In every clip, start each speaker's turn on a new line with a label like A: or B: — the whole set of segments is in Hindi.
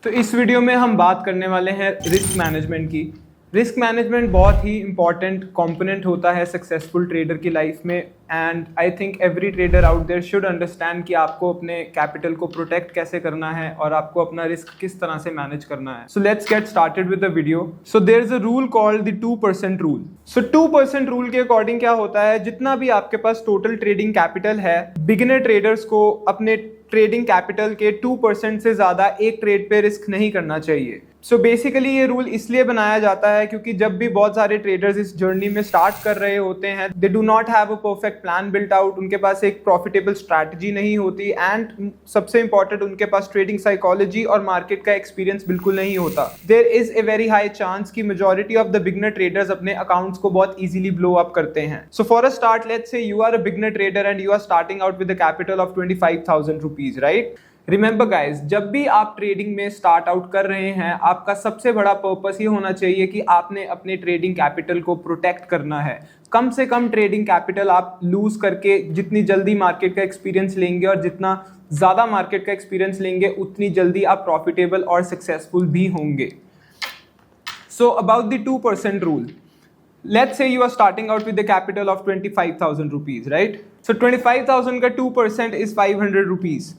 A: तो इस वीडियो में हम बात करने वाले हैं रिस्क मैनेजमेंट की। रिस्क मैनेजमेंट बहुत ही इंपॉर्टेंट कंपोनेंट होता है सक्सेसफुल ट्रेडर की लाइफ में, and I think every trader out there should understand कि आपको अपने कैपिटल को प्रोटेक्ट कैसे करना है और आपको अपना रिस्क किस तरह से मैनेज करना है। So let's get started with the video. So there is a rule called the 2% rule. So 2% rule के अकॉर्डिंग क्या होता है, जितना भी आपके पास टोटल ट्रेडिंग कैपिटल है, बिगिनर ट्रेडर्स को अपने ट्रेडिंग कैपिटल के 2% से ज्यादा एक ट्रेड पे रिस्क नहीं करना चाहिए। सो बेसिकली ये रूल इसलिए बनाया जाता है क्योंकि जब भी बहुत सारे ट्रेडर्स इस जर्नी में स्टार्ट कर रहे होते हैं, they do not have a perfect plan built out, उनके पास एक प्रॉफिटेबल स्ट्रैटेजी नहीं होती, एंड सबसे इंपॉर्टेंट उनके पास ट्रेडिंग साइकोलॉजी और मार्केट का एक्सपीरियंस बिल्कुल नहीं होता। There is a very high chance कि majority of the beginner traders अपने अकाउंट्स को बहुत इजीली ब्लो अप करते हैं। So for a start, let's say you are a beginner trader and you are starting out with a capital of 25,000 rupees, right? Remember guys, जब भी आप ट्रेडिंग में स्टार्ट आउट कर रहे हैं, आपका सबसे बड़ा पर्पस ये होना चाहिए कि आपने अपने ट्रेडिंग कैपिटल को प्रोटेक्ट करना है। कम से कम ट्रेडिंग कैपिटल आप लूज करके जितनी जल्दी मार्केट का एक्सपीरियंस लेंगे और जितना ज़्यादा मार्केट का एक्सपीरियंस लेंगे उतनी जल्दी आप प्रॉफिटेबल और सक्सेसफुल भी होंगे। So about the 2% rule, let's say you are starting out with a capital of 25,000 rupees, right? So 25,000 का 2% is 500 rupees.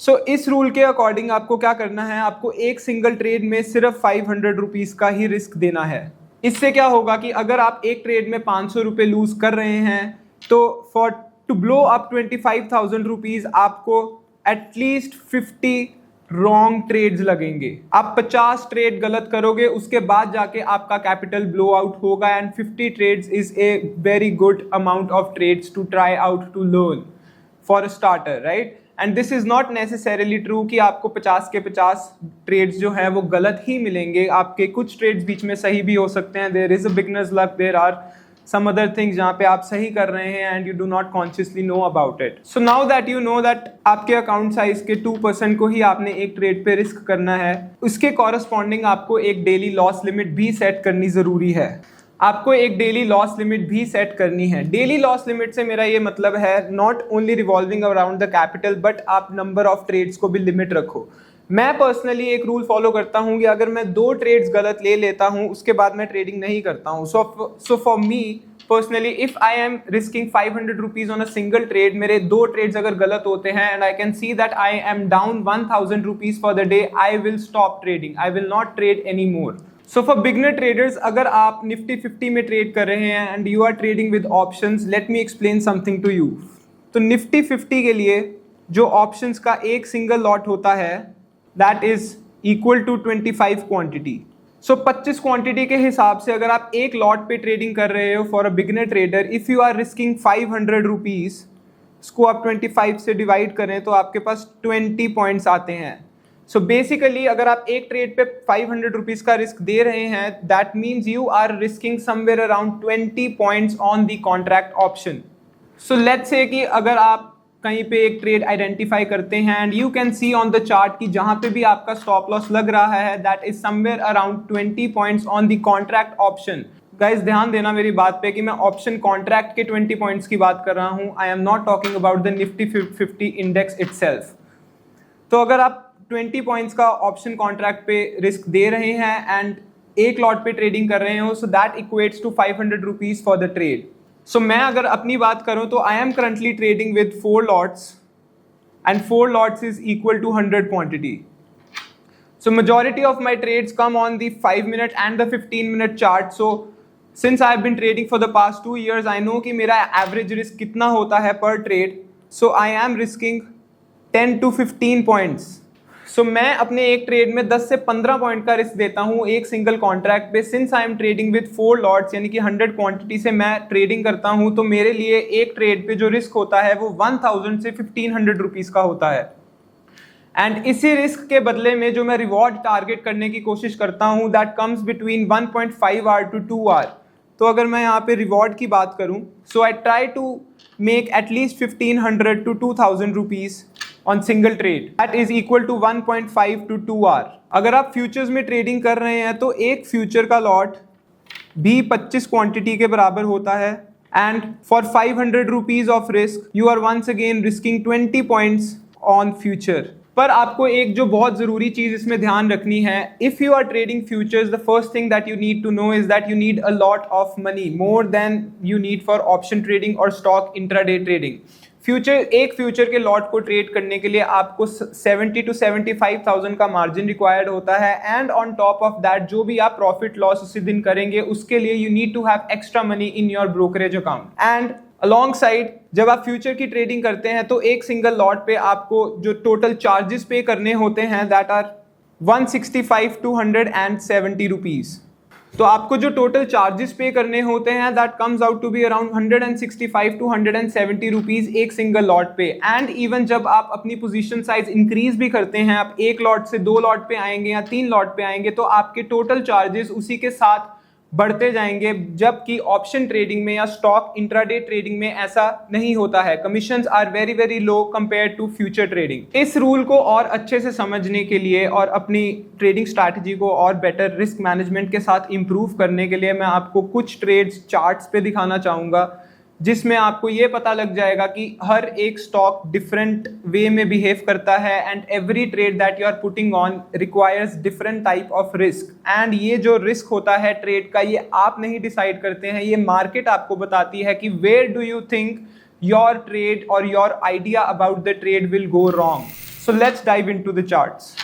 A: So इस रूल के अकॉर्डिंग आपको क्या करना है, आपको एक सिंगल ट्रेड में सिर्फ 500 रुपीज़ का ही रिस्क देना है। इससे क्या होगा कि अगर आप एक ट्रेड में 500 रुपये लूज कर रहे हैं तो for to blow up 25,000 rupees आपको एटलीस्ट 50 रॉन्ग ट्रेड्स लगेंगे। आप 50 ट्रेड गलत करोगे, उसके बाद जाके आपका कैपिटल ब्लो आउट होगा, and 50 trades is a very good amount of trades to try out to learn for a starter, right? And this is not necessarily true कि आपको 50 के 50 ट्रेड्स जो हैं वो गलत ही मिलेंगे। आपके कुछ ट्रेड्स बीच में सही भी हो सकते हैं। There is a beginners luck, there are some other things जहाँ पे आप सही कर रहे हैं and you do not consciously know about it. So now that you know that आपके अकाउंट साइज के 2% को ही आपने एक ट्रेड पे रिस्क करना है, उसके कॉरस्पॉन्डिंग आपको एक डेली लॉस लिमिट भी सेट करनी ज़रूरी है। आपको एक डेली लॉस लिमिट भी सेट करनी है। डेली लॉस लिमिट से मेरा ये मतलब है not only revolving around the capital, but आप नंबर ऑफ ट्रेड्स को भी लिमिट रखो। मैं पर्सनली एक रूल फॉलो करता हूँ कि अगर मैं 2 ट्रेड्स गलत ले लेता हूँ उसके बाद मैं ट्रेडिंग नहीं करता हूँ। So for me personally, if I am risking 500 rupees on a single trade, मेरे 2 ट्रेड्स अगर गलत होते हैं and I can see that I am down 1,000 rupees for the day, I will stop trading, I will not trade any more. So for beginner traders, अगर आप निफ्टी 50 में ट्रेड कर रहे हैं and you are trading with options, let me explain something to you. तो निफ्टी 50 के लिए जो ऑप्शंस का एक सिंगल लॉट होता है, that is equal to 25 quantity. सो 25 क्वांटिटी के हिसाब से अगर आप एक लॉट पे ट्रेडिंग कर रहे हो for a beginner trader, if you are risking 500 rupees, इसको आप 25 से डिवाइड करें तो आपके पास 20 पॉइंट्स आते हैं। सो बेसिकली अगर आप एक ट्रेड पे 500 रुपीज़ का रिस्क दे रहे हैं, that means you are risking somewhere around 20 points on the contract option. So let's say कि अगर आप कहीं पे एक ट्रेड आइडेंटिफाई करते हैं and you can see on the chart कि जहां पे भी आपका स्टॉप लॉस लग रहा है, that is somewhere around 20 points on the contract option. Guys ध्यान देना मेरी बात पे कि मैं ऑप्शन कॉन्ट्रैक्ट के 20 पॉइंट्स की बात कर रहा हूं। I am not talking about the Nifty 50 index itself. तो अगर आप 20 पॉइंट्स का ऑप्शन कॉन्ट्रैक्ट पे रिस्क दे रहे हैं एंड एक लॉट पे ट्रेडिंग कर रहे हो, so that equates to 500 rupees for the trade. So मैं अगर अपनी बात करूं तो I am currently trading with 4 lots and 4 lots is equal to 100 quantity. So majority of my trades come on the 5-minute and the 15-minute chart. So since I have been trading for the past 2 years, I know कि मेरा एवरेज रिस्क कितना होता है पर trade. So I am risking 10 to 15 points. So मैं अपने एक ट्रेड में 10 से 15 पॉइंट का रिस्क देता हूँ एक सिंगल कॉन्ट्रैक्ट पे। Since I am trading with 4 lots, यानी कि 100 क्वांटिटी से मैं ट्रेडिंग करता हूँ, तो मेरे लिए एक ट्रेड पे जो रिस्क होता है वो 1000 से 1500 रुपीज़ का होता है। एंड इसी रिस्क के बदले में जो मैं रिवॉर्ड टारगेट करने की कोशिश करता हूँ, that comes between 1.5 hour to 2 hour. तो अगर मैं यहाँ पे रिवॉर्ड की बात करूँ, so I try to make at least 1500 to 2000 rupees on single trade, that is equal to 1.5 to 2 hour. अगर आप फ्यूचर्स में ट्रेडिंग कर रहे हैं तो एक फ्यूचर का लॉट भी 25 क्वांटिटी के बराबर होता है, and for 500 rupees of risk you are once again risking 20 points on future. पर आपको एक जो बहुत ज़रूरी चीज़ इसमें ध्यान रखनी है, if you are trading futures, the first thing that you need to know is that you need a lot of money, more than you need for option trading और स्टॉक इंट्राडे ट्रेडिंग। एक फ्यूचर के लॉट को ट्रेड करने के लिए आपको 70 to 75,000 का मार्जिन रिक्वायर्ड होता है, and on top of that जो भी आप प्रॉफिट लॉस उसी दिन करेंगे उसके लिए you need to have extra money in your brokerage account. And alongside जब आप फ्यूचर की ट्रेडिंग करते हैं तो एक सिंगल लॉट पे आपको जो टोटल चार्जेस पे करने होते हैं दैट आर 165 to 170 रुपीज। तो आपको जो टोटल चार्जेस पे करने होते हैं that comes out to be around 165 to 170 rupees एक सिंगल लॉट पे। एंड इवन जब आप अपनी पोजीशन साइज इंक्रीज भी करते हैं, आप एक लॉट से 2 लॉट पे आएंगे या 3 लॉट पे आएंगे, तो आपके टोटल चार्जेस उसी के साथ बढ़ते जाएंगे, जबकि ऑप्शन ट्रेडिंग में या स्टॉक इंट्राडे ट्रेडिंग में ऐसा नहीं होता है। Commissions are very very low compare to future trading. इस रूल को और अच्छे से समझने के लिए और अपनी ट्रेडिंग स्ट्रैटेजी को और बेटर रिस्क मैनेजमेंट के साथ इंप्रूव करने के लिए मैं आपको कुछ ट्रेड्स चार्ट्स पे दिखाना चाहूँगा, जिसमें आपको ये पता लग जाएगा कि हर एक स्टॉक डिफरेंट वे में बिहेव करता है, and every trade that you are putting on requires different type of risk. And ये जो रिस्क होता है ट्रेड का, ये आप नहीं डिसाइड करते हैं, ये मार्केट आपको बताती है कि where do you think your trade और your idea about the trade will go wrong. So let's dive into the charts.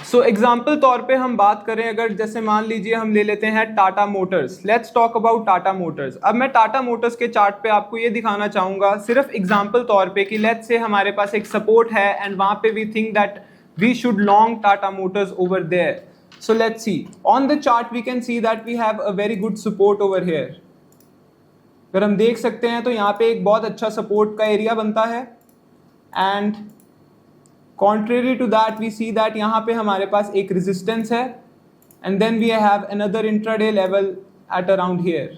A: So example तौर पे हम बात करें, अगर जैसे मान लीजिए हम ले लेते हैं Tata Motors. Let's talk about Tata Motors. अब मैं टाटा मोटर्स के चार्ट पे आपको ये दिखाना चाहूंगा सिर्फ एग्जाम्पल तौर पे कि लेट्स से हमारे पास एक सपोर्ट है एंड वहां पे we think that we should long Tata Motors over there. So let's see on the chart we can see that we have a very good support over here. अगर हम देख सकते हैं तो यहाँ पे एक बहुत अच्छा सपोर्ट का एरिया बनता है, and contrary to that we see that यहाँ पे हमारे पास एक resistance है, and then we have another intraday level at around here,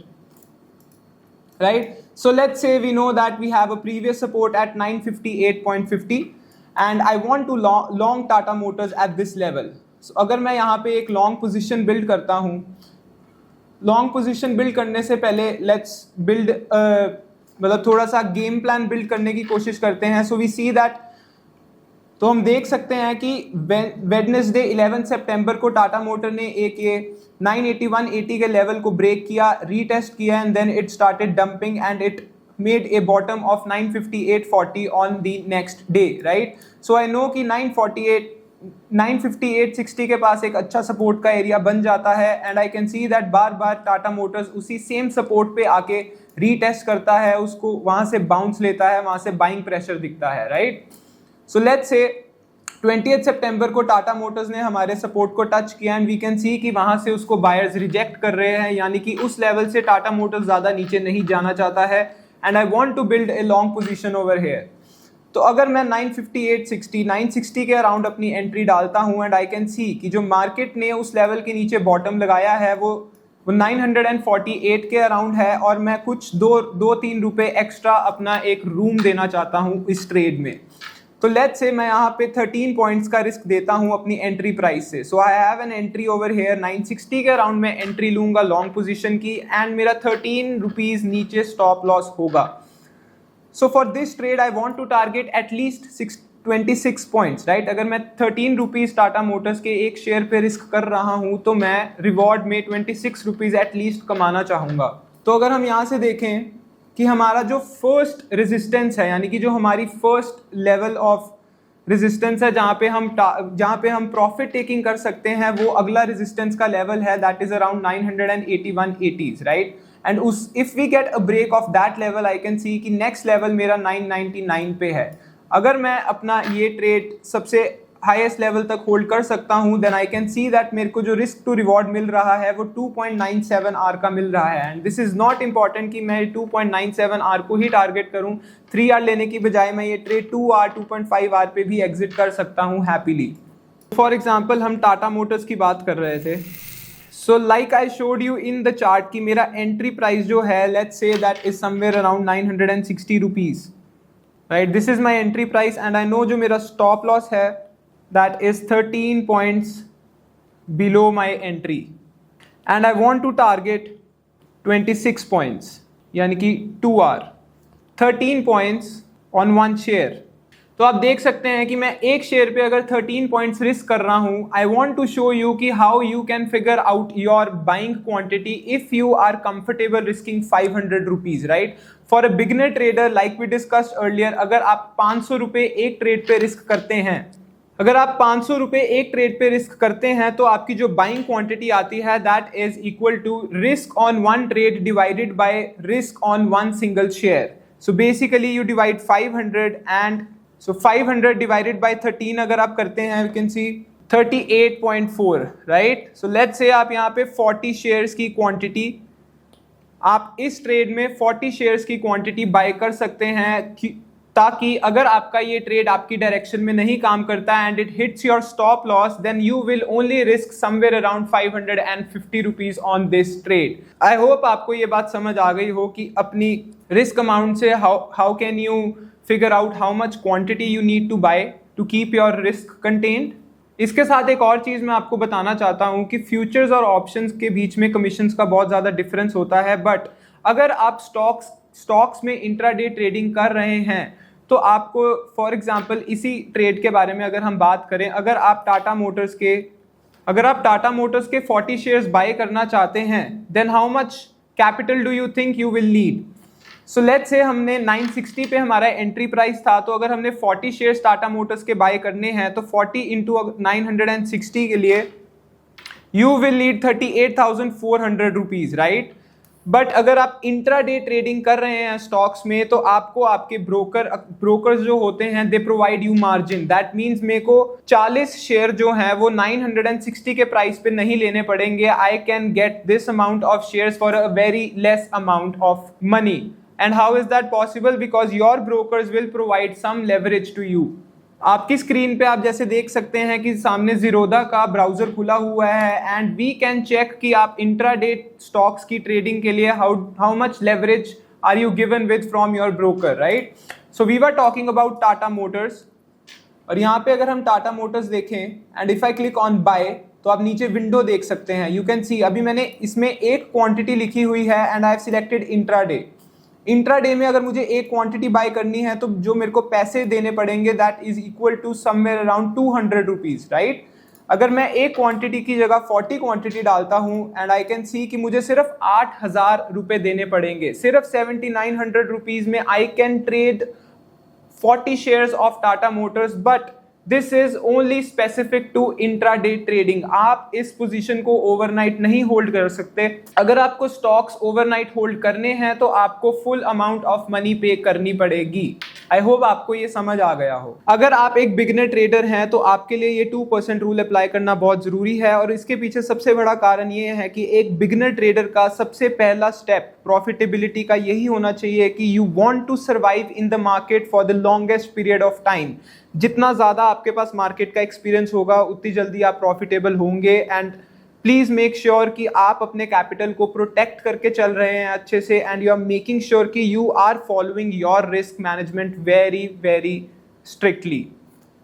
A: right? So let's say we know that we have a previous support at 958.50 and I want to long Tata Motors at this level. So अगर मैं यहाँ पे एक long position build करता हूँ, long position build करने से पहले let's build मतलब थोड़ा सा game plan build करने की कोशिश करते हैं। So we see that तो हम देख सकते हैं कि वेडनेसडे 11 सितंबर को टाटा मोटर ने एक ये 981.80 के लेवल को ब्रेक किया, रीटेस्ट किया, and then it started dumping and it made a bottom of 958.40 on the next day, right? So I know कि 958.60 के पास एक अच्छा सपोर्ट का एरिया बन जाता है, and I can see that bar bar Tata Motors उसी सेम सपोर्ट पे आके रीटेस्ट करता है, उसको वहां से बाउंस लेता है, वहां से बाइंग प्रेशर दिखता है, राइट? सो लेट्स से 20 सितंबर को टाटा मोटर्स ने हमारे सपोर्ट को टच किया, एंड वी कैन सी कि वहां से उसको बायर्स रिजेक्ट कर रहे हैं, यानी कि उस लेवल से टाटा मोटर्स ज़्यादा नीचे नहीं जाना चाहता है, and I want to build a long position over here. तो अगर मैं 960 के अराउंड अपनी एंट्री डालता हूं, एंड आई कैन सी कि जो मार्केट ने उस लेवल के नीचे बॉटम लगाया है वो 948 के अराउंड है, और मैं कुछ 2-3 रुपए एक्स्ट्रा अपना एक रूम देना चाहता हूं इस ट्रेड में। तो लेट्स से मैं यहाँ पे 13 पॉइंट्स का रिस्क देता हूँ अपनी एंट्री प्राइस से। So I have an entry over here 960 के अराउंड में एंट्री लूंगा लॉन्ग पोजीशन की, एंड मेरा 13 रुपीज नीचे स्टॉप लॉस होगा। So for this trade I want to target at least 26 points, right? अगर मैं 13 रुपीज टाटा मोटर्स के एक शेयर पे रिस्क कर रहा हूँ तो मैं रिवॉर्ड में 26 रुपीज एटलीस्ट कमाना चाहूँगा। तो अगर हम यहाँ से देखें कि हमारा जो फर्स्ट रेजिस्टेंस है, यानी कि जो हमारी फर्स्ट लेवल ऑफ रेजिस्टेंस है जहाँ पे हम प्रॉफिट टेकिंग कर सकते हैं, वो अगला रेजिस्टेंस का लेवल है that is around 981.80, right? And उस if we get a break of that level I can see कि नेक्स्ट लेवल मेरा 999 पे है। अगर मैं अपना ये ट्रेड सबसे हाईएस्ट लेवल तक होल्ड कर सकता हूं, then I can see that मेरे को जो रिस्क टू रिवॉर्ड मिल रहा है वो 2.97 आर का मिल रहा है। And this is not important कि मैं 2.97 आर को ही टारगेट करूं, 3 आर लेने की बजाय मैं ये ट्रेड 2 आर 2.5 आर पे भी एग्जिट कर सकता हूं हैप्पीली। फॉर एग्जाम्पल हम टाटा मोटर्स की बात कर रहे थे। So like I showed you in the chart कि मेरा एंट्री प्राइस जो है let's say that is somewhere around 960 rupees, right? This is my entry price, and I know जो मेरा स्टॉप लॉस है that is 13 points below my entry, and I want to target 26 points, यानी कि 2 R, 13 points on one share, तो आप देख सकते हैं कि मैं एक शेयर पे अगर 13 पॉइंट्स रिस्क कर रहा हूं, I want to show you कि how you can figure out your buying quantity if you are comfortable risking 500 rupees, right. For a beginner trader like we discussed earlier, अगर आप 500 रुपए एक ट्रेड पे रिस्क करते हैं, अगर आप 500 रुपए एक ट्रेड पे रिस्क करते हैं तो आपकी जो बाइंग क्वांटिटी आती है that is equal to risk on one trade divided by risk on one single share. So basically you divide 500 and so 500 divided by 13 अगर आप करते हैं, you can see 38.4, right? So let's say आप यहाँ पे 40 शेयर्स की क्वांटिटी, आप इस ट्रेड में 40 शेयर्स की क्वांटिटी बाय कर सकते हैं, ताकि अगर आपका ये ट्रेड आपकी डायरेक्शन में नहीं काम करता and it hits your stop loss, then you will only risk somewhere around 550 rupees on this trade. I hope आपको ये बात समझ आ गई हो कि अपनी रिस्क अमाउंट से how can you figure out how much quantity you need to buy to keep your risk contained। इसके साथ एक और चीज़ मैं आपको बताना चाहता हूँ कि फ्यूचर्स और ऑप्शंस के बीच में कमीशंस का बहुत ज़्यादा डिफरेंस होता है, बट अगर आप स्टॉक्स में इंट्राडे ट्रेडिंग कर रहे हैं तो आपको, फॉर एग्जांपल इसी ट्रेड के बारे में अगर हम बात करें, अगर आप टाटा मोटर्स के 40 शेयर्स बाय करना चाहते हैं, then how much capital do you think you will need. So let's say हमने 960 पे हमारा एंट्री प्राइस था, तो अगर हमने 40 शेयर्स टाटा मोटर्स के बाय करने हैं तो 40 इंटू 960 के लिए you will need 38,400 rupees, right. But अगर आप इंट्राडे ट्रेडिंग कर रहे हैं स्टॉक्स में, तो आपको आपके ब्रोकर्स जो होते हैं they provide you margin. That means मेरे को 40 शेयर जो हैं वो 960 के प्राइस पे नहीं लेने पड़ेंगे। I can get this amount of shares for a very less amount of money. And how is that possible? Because your brokers will provide some leverage to you। आपकी स्क्रीन पे आप जैसे देख सकते हैं कि सामने जीरोधा का ब्राउजर खुला हुआ है एंड वी कैन चेक कि आप इंट्राडे स्टॉक्स की ट्रेडिंग के लिए how much leverage are you given with from your broker, right. So we were talking about Tata Motors, और यहाँ पे अगर हम टाटा मोटर्स देखें and if I click on buy, तो आप नीचे विंडो देख सकते हैं। यू कैन सी अभी मैंने इसमें एक क्वांटिटी लिखी हुई है and I have selected intraday. Intraday में अगर मुझे एक क्वांटिटी बाय करनी है तो जो मेरे को पैसे देने पड़ेंगे that is equal to somewhere around 200 rupees, right. अगर मैं एक क्वांटिटी की जगह 40 क्वांटिटी डालता हूं एंड आई कैन सी कि मुझे सिर्फ 8,000 रुपए देने पड़ेंगे, सिर्फ 7,900 रुपीज में I can trade 40 shares of Tata Motors. But this is only specific to intraday trading. आप इस पोजीशन को ओवरनाइट नहीं होल्ड कर सकते। अगर आपको स्टॉक्स ओवरनाइट होल्ड करने हैं तो आपको फुल अमाउंट ऑफ मनी पे करनी पड़ेगी। आई होप आपको ये समझ आ गया हो। अगर आप एक बिगिनर ट्रेडर हैं तो आपके लिए ये 2% रूल अप्लाई करना बहुत जरूरी है, और इसके पीछे सबसे बड़ा कारण ये है कि एक बिगिनर ट्रेडर का सबसे पहला स्टेप प्रॉफिटेबिलिटी का यही होना चाहिए कि you want to survive in the market for the longest period of time. जितना ज़्यादा आपके पास मार्केट का एक्सपीरियंस होगा उतनी जल्दी आप प्रॉफिटेबल होंगे। एंड प्लीज़ मेक श्योर कि आप अपने कैपिटल को प्रोटेक्ट करके चल रहे हैं अच्छे से, and you are making sure कि you are following your risk management very very strictly.